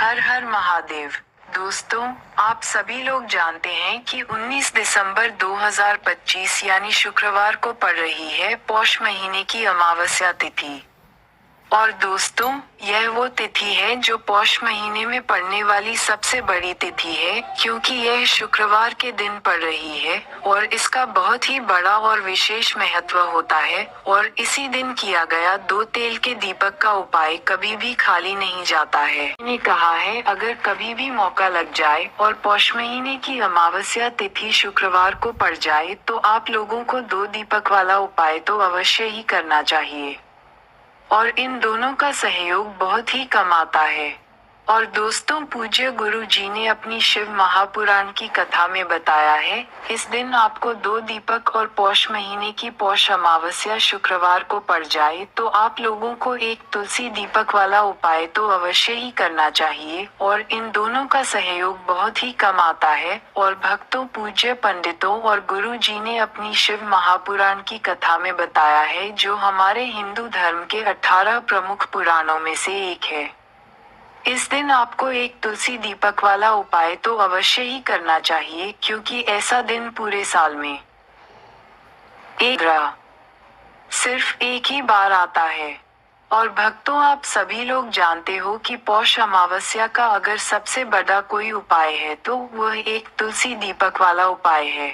हर हर महादेव। दोस्तों, आप सभी लोग जानते हैं कि 19 दिसंबर 2025 यानी शुक्रवार को पड़ रही है पौष महीने की अमावस्या तिथि। और दोस्तों, यह वो तिथि है जो पौष महीने में पड़ने वाली सबसे बड़ी तिथि है, क्योंकि यह शुक्रवार के दिन पड़ रही है और इसका बहुत ही बड़ा और विशेष महत्व होता है। और इसी दिन किया गया 2 तेल के दीपक का उपाय कभी भी खाली नहीं जाता है। मैंने कहा है, अगर कभी भी मौका लग जाए और पौष महीने की अमावस्या तिथि शुक्रवार को पड़ जाए तो आप लोगों को 2 दीपक वाला उपाय तो अवश्य ही करना चाहिए। और इन दोनों का सहयोग बहुत ही कम आता है। और दोस्तों, पूज्य गुरु जी ने अपनी शिव महापुराण की कथा में बताया है, इस दिन आपको 2 दीपक और पौष महीने की पौष अमावस्या शुक्रवार को पड़ जाए तो आप लोगों को एक तुलसी दीपक वाला उपाय तो अवश्य ही करना चाहिए। और इन दोनों का सहयोग बहुत ही कम आता है। और भक्तों, पूज्य पंडितों और गुरु जी ने अपनी शिव महापुराण की कथा में बताया है, जो हमारे हिंदू धर्म के 18 प्रमुख पुराणों में से एक है। इस दिन आपको एक तुलसी दीपक वाला उपाय तो अवश्य ही करना चाहिए, क्योंकि ऐसा दिन पूरे साल में सिर्फ एक ही बार आता है। और भक्तों, आप सभी लोग जानते हो कि पौष अमावस्या का अगर सबसे बड़ा कोई उपाय है तो वह एक तुलसी दीपक वाला उपाय है।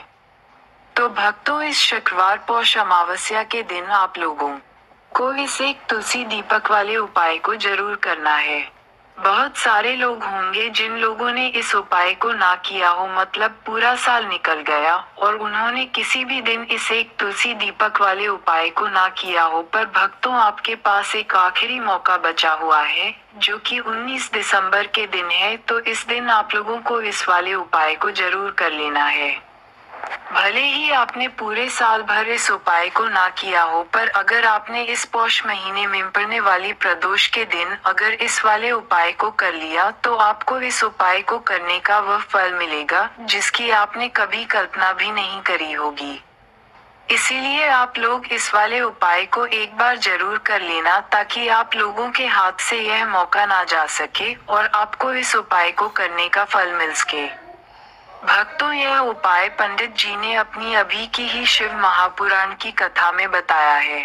तो भक्तों, इस शुक्रवार पौष अमावस्या के दिन आप लोगों को इस एक तुलसी दीपक वाले उपाय को जरूर करना है। बहुत सारे लोग होंगे जिन लोगों ने इस उपाय को ना किया हो, मतलब पूरा साल निकल गया और उन्होंने किसी भी दिन इस एक तुलसी दीपक वाले उपाय को ना किया हो। पर भक्तों, आपके पास एक आखिरी मौका बचा हुआ है, जो कि 19 दिसंबर के दिन है। तो इस दिन आप लोगों को इस वाले उपाय को जरूर कर लेना है। भले ही आपने पूरे साल भर इस उपाय को ना किया हो, पर अगर आपने इस पौष महीने में पड़ने वाली प्रदोष के दिन अगर इस वाले उपाय को कर लिया तो आपको इस उपाय को करने का वह फल मिलेगा जिसकी आपने कभी कल्पना भी नहीं करी होगी। इसीलिए आप लोग इस वाले उपाय को एक बार जरूर कर लेना, ताकि आप लोगों के हाथ से यह मौका ना जा सके और आपको इस उपाय को करने का फल मिल सके। भक्तों, यह उपाय पंडित जी ने अपनी अभी की ही शिव महापुराण की कथा में बताया है,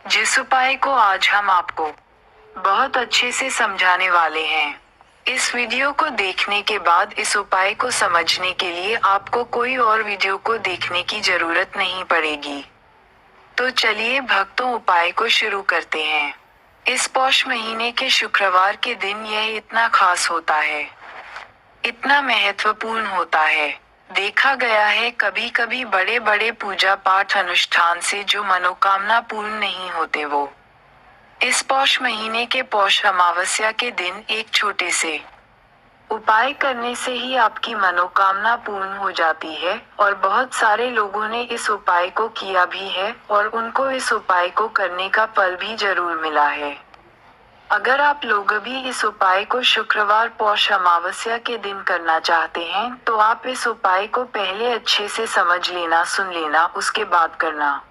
जिस उपाय को आज हम आपको बहुत अच्छे से समझाने वाले हैं। इस वीडियो को देखने के बाद इस उपाय को समझने के लिए आपको कोई और वीडियो को देखने की जरूरत नहीं पड़ेगी। तो चलिए भक्तों, उपाय को शुरू करते हैं। इस पौष महीने के शुक्रवार के दिन यह इतना खास होता है, इतना महत्वपूर्ण होता है। देखा गया है, कभी कभी बड़े बड़े पूजा पाठ अनुष्ठान से जो मनोकामना पूर्ण नहीं होते, वो इस पौष महीने के पौष अमावस्या के दिन एक छोटे से उपाय करने से ही आपकी मनोकामना पूर्ण हो जाती है। और बहुत सारे लोगों ने इस उपाय को किया भी है और उनको इस उपाय को करने का फल भी जरूर मिला है। अगर आप लोग भी इस उपाय को शुक्रवार पौष अमावस्या के दिन करना चाहते हैं तो आप इस उपाय को पहले अच्छे से समझ लेना, सुन लेना, उसके बाद करना।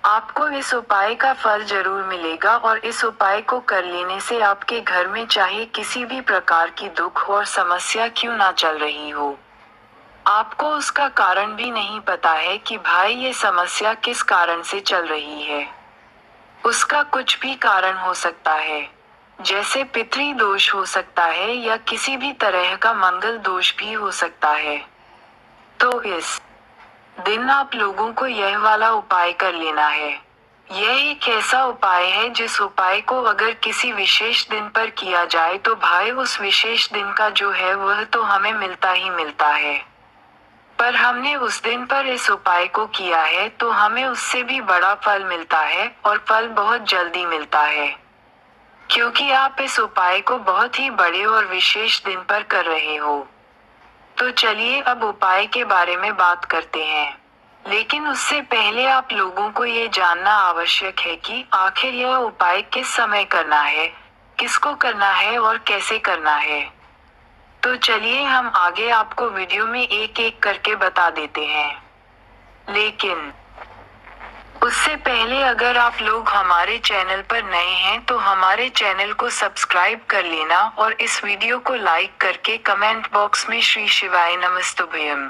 आपको इस उपाय का फल जरूर मिलेगा। और इस उपाय को कर लेने से आपके घर में चाहे किसी भी प्रकार की दुख और समस्या क्यों ना चल रही हो, आपको उसका कारण भी नहीं पता है कि भाई ये समस्या किस कारण से चल रही है। उसका कुछ भी कारण हो सकता है, जैसे पितृ दोष हो सकता है या किसी भी तरह का मंगल दोष भी हो सकता है। तो इस दिन आप लोगों को यह वाला उपाय कर लेना है। यह एक ऐसा उपाय है जिस उपाय को अगर किसी विशेष दिन पर किया जाए तो भाई उस विशेष दिन का जो है वह तो हमें मिलता ही मिलता है। पर हमने उस दिन पर इस उपाय को किया है तो हमें उससे भी बड़ा फल मिलता है, और फल बहुत जल्दी मिलता है, क्योंकि आप इस उपाय को बहुत ही बड़े और विशेष दिन पर कर रहे हो। तो चलिए अब उपाय के बारे में बात करते हैं। लेकिन उससे पहले आप लोगों को ये जानना आवश्यक है कि आखिर यह उपाय किस समय करना है, किसको करना है और कैसे करना है। तो चलिए हम आगे आपको वीडियो में एक एक करके बता देते हैं। लेकिन उससे पहले अगर आप लोग हमारे चैनल पर नए हैं तो हमारे चैनल को सब्सक्राइब कर लेना और इस वीडियो को लाइक करके कमेंट बॉक्स में श्री शिवाय नमस्तुभ्यम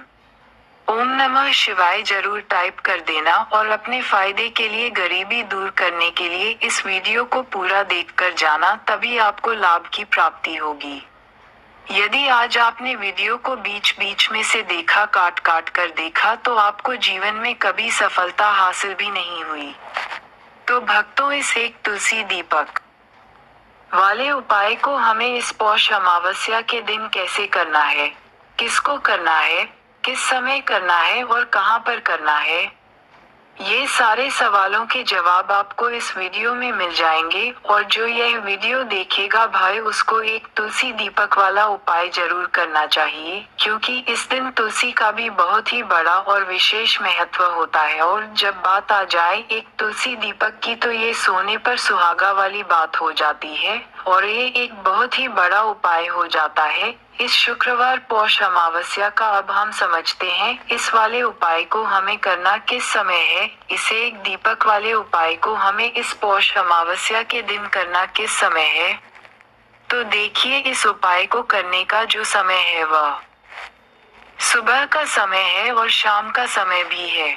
ओम नमः शिवाय जरूर टाइप कर देना और अपने फायदे के लिए गरीबी दूर करने के लिए इस वीडियो को पूरा देखकर जाना, तभी आपको लाभ की प्राप्ति होगी। यदि आज आपने वीडियो को बीच बीच में से देखा, काट काट कर देखा, तो आपको जीवन में कभी सफलता हासिल भी नहीं हुई। तो भक्तों, इस एक तुलसी दीपक वाले उपाय को हमें इस पौष अमावस्या के दिन कैसे करना है, किसको करना है, किस समय करना है और कहां पर करना है, ये सारे सवालों के जवाब आपको इस वीडियो में मिल जाएंगे। और जो यह वीडियो देखेगा भाई, उसको एक तुलसी दीपक वाला उपाय जरूर करना चाहिए, क्योंकि इस दिन तुलसी का भी बहुत ही बड़ा और विशेष महत्व होता है। और जब बात आ जाए एक तुलसी दीपक की, तो ये सोने पर सुहागा वाली बात हो जाती है और ये एक बहुत ही बड़ा उपाय हो जाता है। इस शुक्रवार पौष अमावस्या का अब हम समझते हैं इस वाले उपाय को हमें करना किस समय है। इसे एक दीपक वाले उपाय को हमें इस पौष अमावस्या के दिन करना किस समय है। तो देखिए, इस उपाय को करने का जो समय है वह सुबह का समय है और शाम का समय भी है।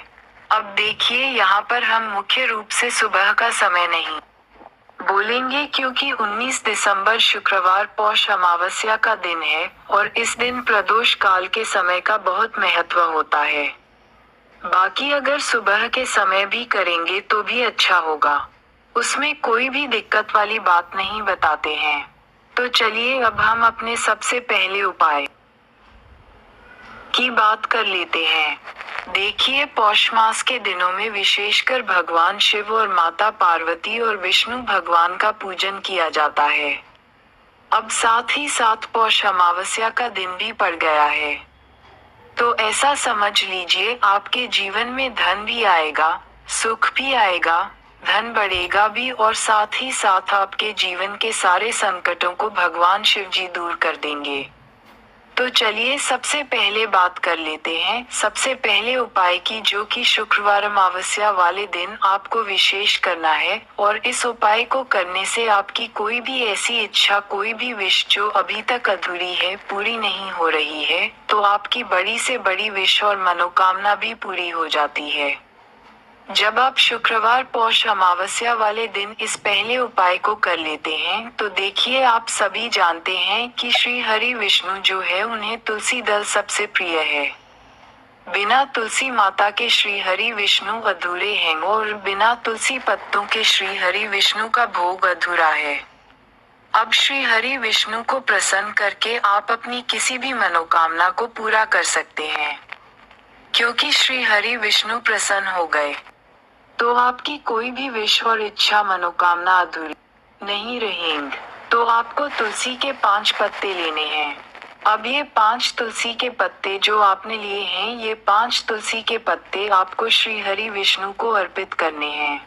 अब देखिए, यहाँ पर हम मुख्य रूप से सुबह का समय नहीं बोलेंगे, क्योंकि 19 दिसंबर शुक्रवार पौष अमावस्या का दिन है और इस दिन प्रदोष काल के समय का बहुत महत्व होता है। बाकी अगर सुबह के समय भी करेंगे तो भी अच्छा होगा, उसमें कोई भी दिक्कत वाली बात नहीं बताते हैं। तो चलिए अब हम अपने सबसे पहले उपाय की बात कर लेते हैं। देखिए, पौष मास के दिनों में विशेषकर भगवान शिव और माता पार्वती और विष्णु भगवान का पूजन किया जाता है। अब साथ ही साथ पौष अमावस्या का दिन भी पड़ गया है, तो ऐसा समझ लीजिए आपके जीवन में धन भी आएगा, सुख भी आएगा, धन बढ़ेगा भी और साथ ही साथ आपके जीवन के सारे संकटों को भगवान शिव जी दूर कर देंगे। तो चलिए सबसे पहले बात कर लेते हैं सबसे पहले उपाय की, जो कि शुक्रवार अमावस्या वाले दिन आपको विशेष करना है। और इस उपाय को करने से आपकी कोई भी ऐसी इच्छा, कोई भी विश जो अभी तक अधूरी है, पूरी नहीं हो रही है, तो आपकी बड़ी से बड़ी विश और मनोकामना भी पूरी हो जाती है। जब आप शुक्रवार पौष अमावस्या वाले दिन इस पहले उपाय को कर लेते हैं, तो देखिए, आप सभी जानते हैं कि श्री हरि विष्णु जो है उन्हें तुलसी दल सबसे प्रिय है। बिना तुलसी माता के श्री हरि विष्णु अधूरे हैं और बिना तुलसी पत्तों के श्री हरि विष्णु का भोग अधूरा है। अब श्री हरि विष्णु को प्रसन्न करके आप अपनी किसी भी मनोकामना को पूरा कर सकते हैं, क्योंकि श्री हरि विष्णु प्रसन्न हो गए तो आपकी कोई भी विश और इच्छा, मनोकामना अधूरी नहीं रहेंगी। तो आपको तुलसी के 5 पत्ते लेने हैं। अब ये 5 तुलसी के पत्ते जो आपने लिए हैं, ये 5 तुलसी के पत्ते आपको श्री हरि विष्णु को अर्पित करने हैं।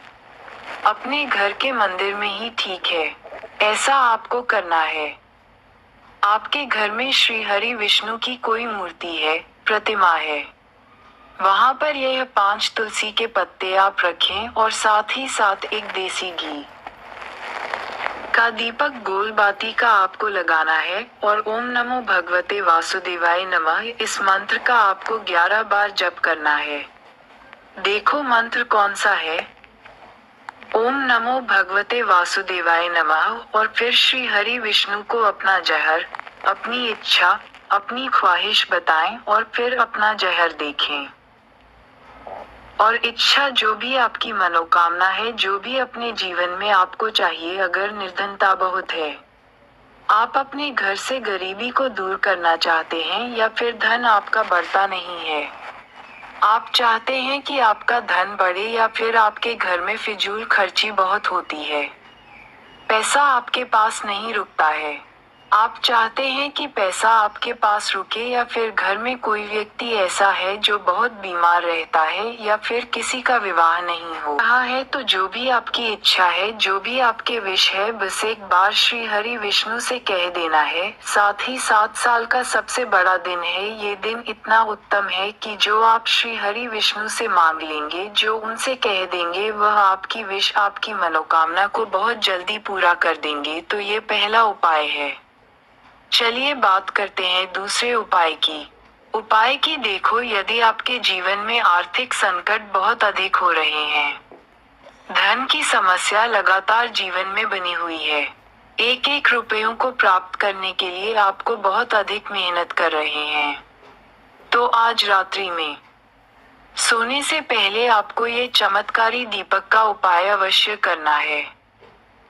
अपने घर के मंदिर में ही ठीक है, ऐसा आपको करना है। आपके घर में श्री हरि विष्णु की कोई मूर्ति है, प्रतिमा है, वहां पर यह 5 तुलसी के पत्ते आप रखें और साथ ही साथ एक देसी घी का दीपक गोल बाती का आपको लगाना है और ओम नमो भगवते वासुदेवाय नमः इस मंत्र का आपको 11 बार जप करना है। देखो मंत्र कौन सा है, ओम नमो भगवते वासुदेवाय नमः, और फिर श्री हरि विष्णु को अपना जहर, अपनी इच्छा, अपनी ख्वाहिश बताएं और फिर अपना जहर देखें। और इच्छा, जो भी आपकी मनोकामना है, जो भी अपने जीवन में आपको चाहिए, अगर निर्धनता बहुत है, आप अपने घर से गरीबी को दूर करना चाहते हैं, या फिर धन आपका बढ़ता नहीं है, आप चाहते हैं कि आपका धन बढ़े, या फिर आपके घर में फिजूल खर्ची बहुत होती है, पैसा आपके पास नहीं रुकता है, आप चाहते हैं कि पैसा आपके पास रुके या फिर घर में कोई व्यक्ति ऐसा है जो बहुत बीमार रहता है या फिर किसी का विवाह नहीं हो रहा है, तो जो भी आपकी इच्छा है, जो भी आपके विश है, बस एक बार श्री हरि विष्णु से कह देना है। साथ ही 7 साल का सबसे बड़ा दिन है। ये दिन इतना उत्तम है कि जो आप श्री हरि विष्णु से मांग लेंगे, जो उनसे कह देंगे, वह आपकी विश, आपकी मनोकामना को बहुत जल्दी पूरा कर देंगे। तो ये पहला उपाय है। चलिए बात करते हैं दूसरे उपाय की। देखो, यदि आपके जीवन में आर्थिक संकट बहुत अधिक हो रहे हैं, धन की समस्या लगातार जीवन में बनी हुई है, एक एक रुपयों को प्राप्त करने के लिए आपको बहुत अधिक मेहनत कर रहे हैं, तो आज रात्रि में सोने से पहले आपको ये चमत्कारी दीपक का उपाय अवश्य करना है।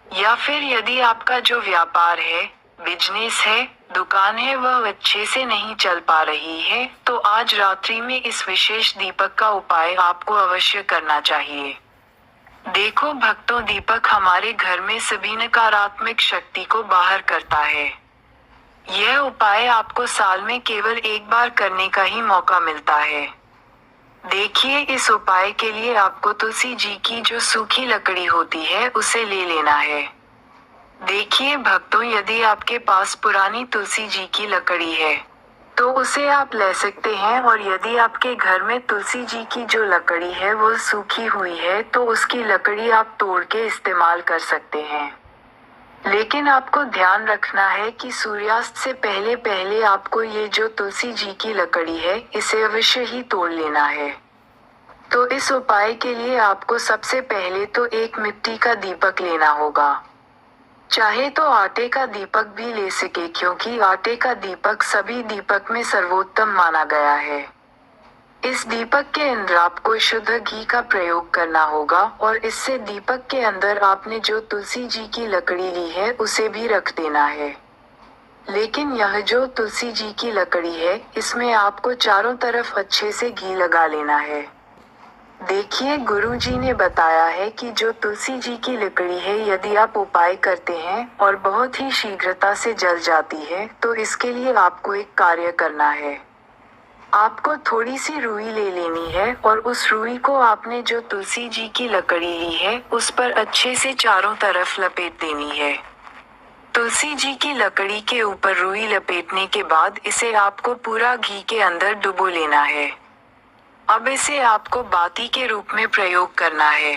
या फिर यदि आपका जो व्यापार है, बिजनेस है, दुकान है, वह अच्छे से नहीं चल पा रही है, तो आज रात्रि में इस विशेष दीपक का उपाय आपको अवश्य करना चाहिए। देखो भक्तों, दीपक हमारे घर में सभी नकारात्मक शक्ति को बाहर करता है। यह उपाय आपको साल में केवल एक बार करने का ही मौका मिलता है। देखिए, इस उपाय के लिए आपको तुलसी जी की जो सूखी लकड़ी होती है, उसे ले लेना है। देखिए भक्तों, यदि आपके पास पुरानी तुलसी जी की लकड़ी है, तो उसे आप ले सकते हैं, और यदि आपके घर में तुलसी जी की जो लकड़ी है वो सूखी हुई है, तो उसकी लकड़ी आप तोड़ के इस्तेमाल कर सकते हैं। लेकिन आपको ध्यान रखना है कि सूर्यास्त से पहले पहले आपको ये जो तुलसी जी की लकड़ी है, इसे अवश्य ही तोड़ लेना है। तो इस उपाय के लिए आपको सबसे पहले तो एक मिट्टी का दीपक लेना होगा। चाहे तो आटे का दीपक भी ले सके, क्योंकि आटे का दीपक सभी दीपक में सर्वोत्तम माना गया है। इस दीपक के अंदर आपको शुद्ध घी का प्रयोग करना होगा, और इससे दीपक के अंदर आपने जो तुलसी जी की लकड़ी ली है उसे भी रख देना है। लेकिन यह जो तुलसी जी की लकड़ी है, इसमें आपको चारों तरफ अच्छे से घी लगा लेना है। देखिए, गुरुजी ने बताया है कि जो तुलसी जी की लकड़ी है, यदि आप उपाय करते हैं और बहुत ही शीघ्रता से जल जाती है, तो इसके लिए आपको एक कार्य करना है। आपको थोड़ी सी रुई ले लेनी है, और उस रुई को आपने जो तुलसी जी की लकड़ी ली है उस पर अच्छे से चारों तरफ लपेट देनी है। तुलसी जी की लकड़ी के ऊपर रुई लपेटने के बाद इसे आपको पूरा घी के अंदर डुबो लेना है। अब इसे आपको बाती के रूप में प्रयोग करना है।